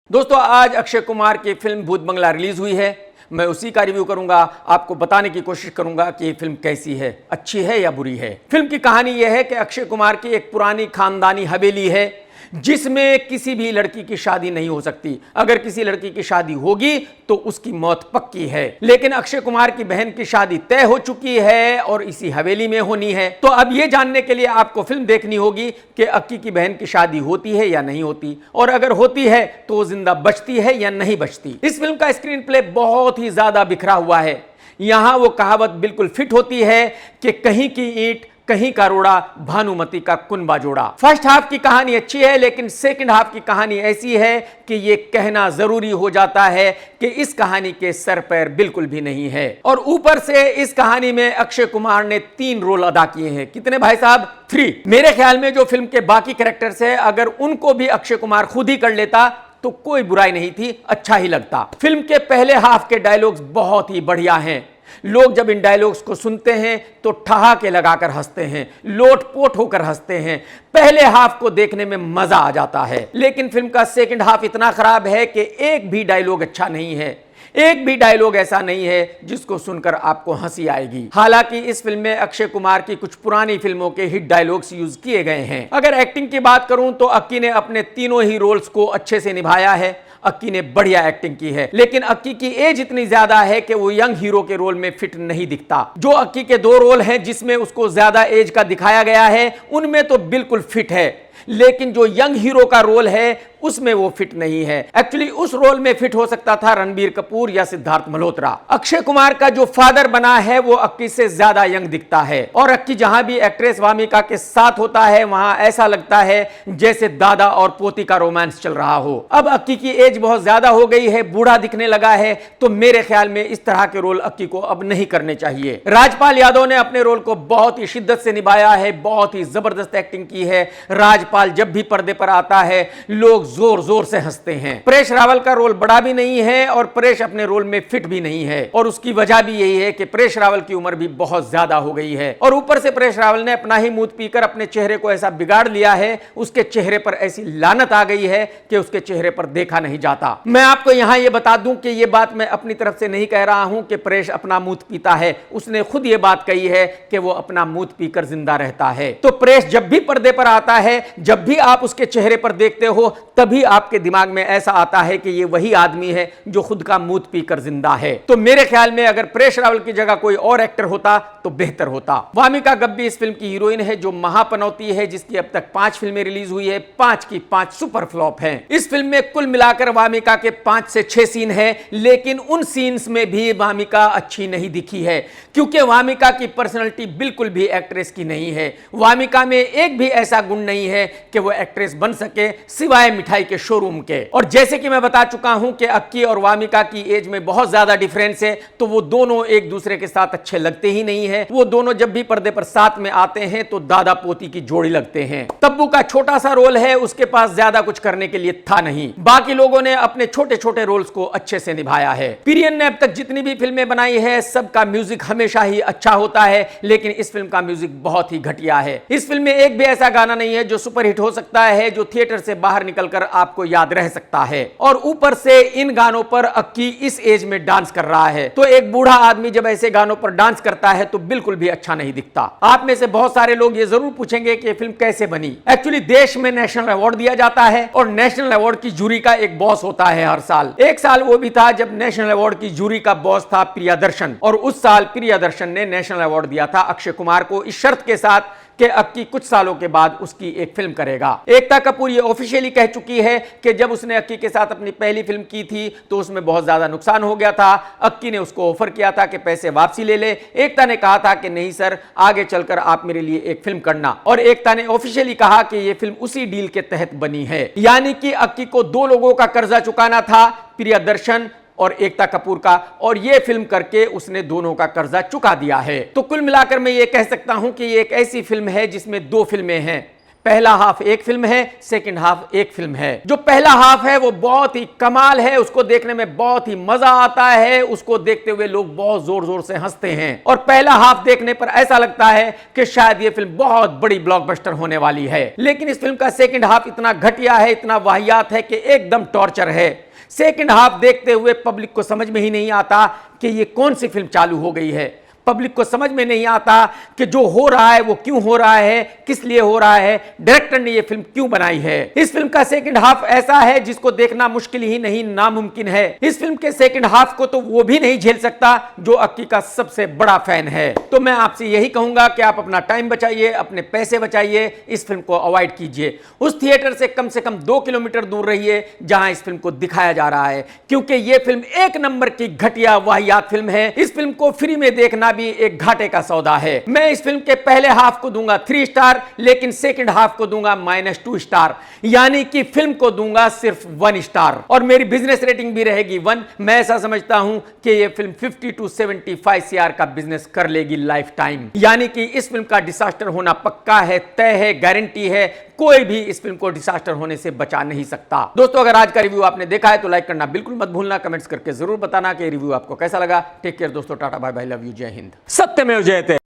दोस्तों आज अक्षय कुमार की फिल्म भूत बंगला रिलीज हुई है। मैं उसी का रिव्यू करूंगा, आपको बताने की कोशिश करूंगा कि ये फिल्म कैसी है, अच्छी है या बुरी है। फिल्म की कहानी यह है कि अक्षय कुमार की एक पुरानी खानदानी हवेली है जिसमें किसी भी लड़की की शादी नहीं हो सकती। अगर किसी लड़की की शादी होगी तो उसकी मौत पक्की है। लेकिन अक्षय कुमार की बहन की शादी तय हो चुकी है और इसी हवेली में होनी है। तो अब यह जानने के लिए आपको फिल्म देखनी होगी कि अक्की की बहन की शादी होती है या नहीं होती, और अगर होती है तो वो जिंदा बचती है या नहीं बचती। इस फिल्म का स्क्रीन प्ले बहुत ही ज्यादा बिखरा हुआ है। यहां वो कहावत बिल्कुल फिट होती है कि कहीं की ईंट कहीं का रोड़ा, भानुमति का कुनबा जोड़ा। फर्स्ट हाफ की कहानी अच्छी है, लेकिन सेकंड हाफ की कहानी ऐसी है कि यह कहना जरूरी हो जाता है कि इस कहानी के सर पैर बिल्कुल भी नहीं है। और ऊपर से इस कहानी में अक्षय कुमार ने 3 रोल अदा किए हैं। कितने भाई साहब? 3। मेरे ख्याल में जो फिल्म के बाकी कैरेक्टर्स है, अगर उनको भी अक्षय कुमार खुद ही कर लेता तो कोई बुराई नहीं थी, अच्छा ही लगता। फिल्म के पहले हाफ के डायलॉग्स बहुत ही बढ़िया हैं। लोग जब इन डायलॉग्स को सुनते हैं तो ठहाके लगाकर हंसते हैं, लोटपोट होकर हंसते हैं। पहले हाफ को देखने में मजा आ जाता है। लेकिन फिल्म का सेकंड हाफ इतना खराब है कि एक भी डायलॉग अच्छा नहीं है। एक भी डायलॉग ऐसा नहीं है जिसको सुनकर आपको हंसी आएगी। हालांकि इस फिल्म में अक्षय कुमार की कुछ पुरानी फिल्मों के हिट डायलॉग्स यूज किए गए हैं। अगर एक्टिंग की बात करूं तो अक्की ने अपने तीनों ही रोल्स को अच्छे से निभाया है। अक्की ने बढ़िया एक्टिंग की है, लेकिन अक्की की एज इतनी ज्यादा है कि वो यंग हीरो के रोल में फिट नहीं दिखता। जो अक्की के 2 रोल हैं जिसमें उसको ज्यादा एज का दिखाया गया है, उनमें तो बिल्कुल फिट है, लेकिन जो यंग हीरो का रोल है उसमें वो फिट नहीं है। एक्चुअली उस रोल में फिट हो सकता था रणबीर कपूर या सिद्धार्थ मल्होत्रा। अक्षय कुमार का जो फादर बना है वो अक्की से ज्यादा यंग दिखता है, और अक्की जहां भी एक्ट्रेस वामिका के साथ होता है वहां ऐसा लगता है जैसे दादा और पोती का रोमांस चल रहा हो। अब अक्की की एज बहुत ज्यादा हो गई है, बूढ़ा दिखने लगा है, तो मेरे ख्याल में इस तरह के रोल अक्की को अब नहीं करने चाहिए। राजपाल यादव ने अपने रोल को बहुत ही शिद्दत से निभाया है, बहुत ही जबरदस्त एक्टिंग की है। राजपाल जब भी पर्दे पर आता है लोग जोर जोर से हंसते हैं। परेश रावल का रोल बड़ा भी नहीं है और परेश अपने रोल में फिट भी नहीं है, और उसकी वजह भी यही है कि परेश रावल की उम्र भी बहुत ज्यादा हो गई है, और ऊपर से परेश रावल ने अपना ही मूत पीकर अपने चेहरे को ऐसा बिगाड़ लिया है, उसके चेहरे पर ऐसी लानत आ गई है कि उसके चेहरे पर देखा नहीं जाता। मैं आपको यहां यह बता दूं कि यह बात मैं अपनी तरफ से नहीं कह रहा हूं कि परेश अपना मूत पीता है, उसने खुद यह बात कही है कि वो अपना मूत पीकर जिंदा रहता है। तो परेश जब भी पर्दे पर आता है, जब भी आप उसके चेहरे पर देखते हो, तभी आपके दिमाग में ऐसा आता है कि ये वही आदमी है जो खुद का मूत पीकर जिंदा है। तो मेरे ख्याल में अगर परेश रावल की जगह कोई और एक्टर होता तो बेहतर होता। वामिका गब्बी इस फिल्म की हीरोइन है जो महापनौती है, जिसकी अब तक 5 फिल्में रिलीज हुई है, 5 की 5 सुपर फ्लॉप हैं। इस फिल्म में कुल मिलाकर वामिका के 5 से 6 सीन हैं, लेकिन उन सीन्स में भी वामिका अच्छी नहीं दिखी है, क्योंकि वामिका की पर्सनैलिटी बिल्कुल भी एक्ट्रेस की नहीं है। वामिका में एक भी ऐसा गुण नहीं है कि वो एक्ट्रेस बन सके सिवाय मिठाई के शोरूम के। और जैसे कि मैं बता चुका हूं कि अक्की और वामिका की एज में बहुत ज्यादा डिफरेंस है, तो वो दोनों एक दूसरे के साथ अच्छे लगते ही नहीं है। वो दोनों जब भी पर्दे पर साथ में आते हैं तो दादा पोती की जोड़ी लगते हैं। तब्बू का छोटा सा रोल है, उसके पास ज्यादा कुछ करने के लिए था नहीं। बाकी लोगों ने अपने छोटे छोटे रोल्स को अच्छे से निभाया है। पिरियन ने अब तक जितनी भी फिल्में बनाई है सबका म्यूजिक हमेशा ही अच्छा होता है, लेकिन इस फिल्म का म्यूजिक बहुत ही घटिया है। इस फिल्म में एक भी ऐसा गाना नहीं है जो सुपरहिट हो सकता है, जो थिएटर से बाहर निकलकर आपको याद रह सकता है। और ऊपर से इन गानों पर अक्की इस एज में डांस कर रहा है, तो एक बूढ़ा आदमी जब ऐसे गानों पर डांस करता है तो बिल्कुल भी अच्छा नहीं दिखता। आप में से बहुत सारे लोग ये जरूर पूछेंगे कि फिल्म कैसे बनी। एक्चुअली देश में नेशनल अवार्ड दिया जाता है, और नेशनल अवार्ड की जूरी का एक बॉस होता है हर साल। एक साल वो भी था जब नेशनल अवार्ड की जूरी का बॉस था प्रियदर्शन, और उस साल प्रियदर्शन ने नेशनल अवार्ड दिया था अक्षय कुमार को, इस शर्त के साथ कि अक्की कुछ सालों के बाद उसकी एक फिल्म करेगा। एकता कपूर ये ऑफिशियली कह चुकी है कि जब उसने अक्की के साथ अपनी पहली फिल्म की थी तो उसमें बहुत ज्यादा नुकसान हो गया था। अक्की ने उसको ऑफर किया था कि पैसे वापसी ले ले। एकता ने कहा था कि नहीं सर, आगे चलकर आप मेरे लिए एक फिल्म करना, और एकता ने ऑफिशियली कहा कि यह फिल्म उसी डील के तहत बनी है। यानी कि अक्की को 2 लोगों का कर्जा चुकाना था, प्रियदर्शन और एकता कपूर का, और ये फिल्म करके उसने दोनों का कर्जा चुका दिया है। तो कुल मिलाकर मैं ये कह सकता हूं कि ये एक ऐसी फिल्म है जिसमें 2 फिल्में हैं। पहला हाफ एक फिल्म है, सेकंड हाफ एक फिल्म है। जो पहला हाफ है वो बहुत ही कमाल है, उसको देखने में बहुत ही मजा आता है, उसको देखते हुए लोग बहुत जोर जोर से हंसते हैं और पहला हाफ देखने पर ऐसा लगता है कि शायद ये फिल्म बहुत बड़ी ब्लॉकबस्टर होने वाली है। लेकिन इस फिल्म का सेकंड हाफ इतना घटिया है, इतना वाहियात है कि एकदम टॉर्चर है। सेकंड हाफ देखते हुए पब्लिक को समझ में ही नहीं आता कि ये कौन सी फिल्म चालू हो गई है। पब्लिक को समझ में नहीं आता कि जो हो रहा है वो क्यों हो रहा है, किस लिए हो रहा है, डायरेक्टर ने ये फिल्म क्यों बनाई है। इस फिल्म का सेकंड हाफ ऐसा है जिसको देखना मुश्किल ही नहीं नामुमकिन है। इस फिल्म के सेकंड हाफ को तो वो भी नहीं झेल सकता जो अक्की का सबसे बड़ा फैन है। तो मैं आपसे यही कहूंगा कि आप अपना टाइम बचाइए, अपने पैसे बचाइए, इस फिल्म को अवॉइड कीजिए। उस थिएटर से कम 2 किलोमीटर दूर रहिए जहां इस फिल्म को दिखाया जा रहा है, क्योंकि यह फिल्म एक नंबर की घटिया वाहियात फिल्म है। इस फिल्म को फ्री में देखना भी एक घाटे का सौदा है। मैं इस फिल्म के पहले हाफ को दूंगा 3 स्टार, लेकिन सेकंड हाफ को दूंगा -2 स्टार, यानी कि फिल्म को दूंगा सिर्फ 1 स्टार और मेरी बिजनेस रेटिंग भी रहेगी 1। मैं ऐसा समझता हूं कि यह फिल्म 50 to 75 CR का बिजनेस कर लेगी लाइफ टाइम, यानी कि इस फिल्म का डिसास्टर होना पक्का है, तय है, गारंटी है। कोई भी इस फिल्म को डिसास्टर होने से बचा नहीं सकता। दोस्तों, अगर आज का रिव्यू आपने देखा है तो लाइक करना बिल्कुल मत भूलना, कमेंट्स करके जरूर बताना कि रिव्यू आपको कैसा लगा। टेक केयर दोस्तों, tata bye bye, love you, जय हिंद। सत्यमेव जयते।